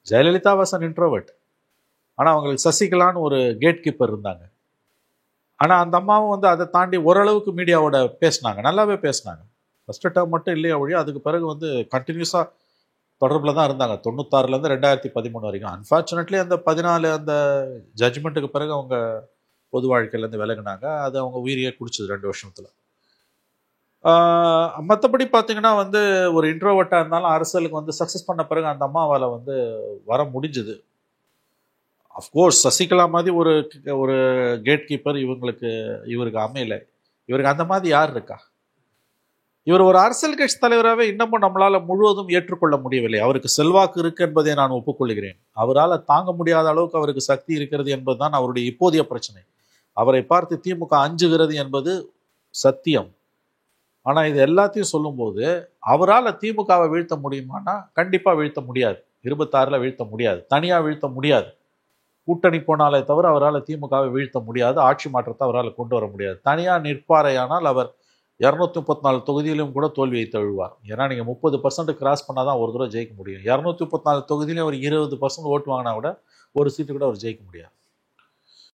Jayalalithaa was an introvert. ஆனால் அவங்களுக்கு சசிகலான்னு ஒரு கேட் கீப்பர் இருந்தாங்க. ஆனால் அந்த அம்மாவும் வந்து அதை தாண்டி ஓரளவுக்கு மீடியாவோட பேசினாங்க, நல்லாவே பேசினாங்க. ஃபஸ்ட்டு டேர்ம் மட்டும் இல்லையா ஒழிய அதுக்கு பிறகு வந்து கண்டினியூஸாக தொடர்பில் தான் இருந்தாங்க 96லேருந்து 2013 வரைக்கும். அன்ஃபார்ச்சுனேட்லி அந்த 14 அந்த ஜட்ஜ்மெண்ட்டுக்கு பிறகு அவங்க பொது வாழ்க்கையிலேருந்து விலகினாங்க. அது அவங்க உயிரியே குடிச்சது 2 வருஷத்தில். மற்றபடி பார்த்தீங்கன்னா வந்து ஒரு இன்ட்ரோவர்ட்டாக இருந்தாலும் அரசியலுக்கு வந்து சக்ஸஸ் பண்ண பிறகு அந்த அம்மாவால் வந்து வர முடிஞ்சுது. அஃப்கோர்ஸ் சசிகலா மாதிரி ஒரு கேட் கீப்பர் இவருக்கு அமையலை. இவருக்கு அந்த மாதிரி யார் இருக்கா? இவர் ஒரு அரசியல் கட்சி தலைவராகவே இன்னமும் நம்மளால் முழுவதும் ஏற்றுக்கொள்ள முடியவில்லை. அவருக்கு செல்வாக்கு இருக்கு என்பதை நான் ஒப்புக்கொள்கிறேன். அவரால் தாங்க முடியாத அளவுக்கு அவருக்கு சக்தி இருக்கிறது என்பதுதான் அவருடைய இப்போதைய பிரச்சனை. அவரை பார்த்து திமுக அஞ்சுகிறது என்பது சத்தியம். ஆனால் இது எல்லாத்தையும் சொல்லும்போது அவரால் திமுகவை வீழ்த்த முடியுமானா கண்டிப்பாக வீழ்த்த முடியாது. 26ல் வீழ்த்த முடியாது, தனியாக வீழ்த்த முடியாது. கூட்டணி போனாலே தவிர அவரால் திமுகவை வீழ்த்த முடியாது, ஆட்சி மாற்றத்தை அவரால் கொண்டு வர முடியாது. தனியாக நிற்பாரையானால் அவர் 234 தொகுதியிலும் கூட தோல்வியை தழுவார். ஏன்னா நீங்கள் 30% கிராஸ் பண்ணால் தான் ஒரு தடவை ஜெயிக்க முடியும். 234 தொகுதியிலும் ஒரு 20% ஓட்டு வாங்கினா கூட ஒரு சீட்டு கூட அவர் ஜெயிக்க முடியாது.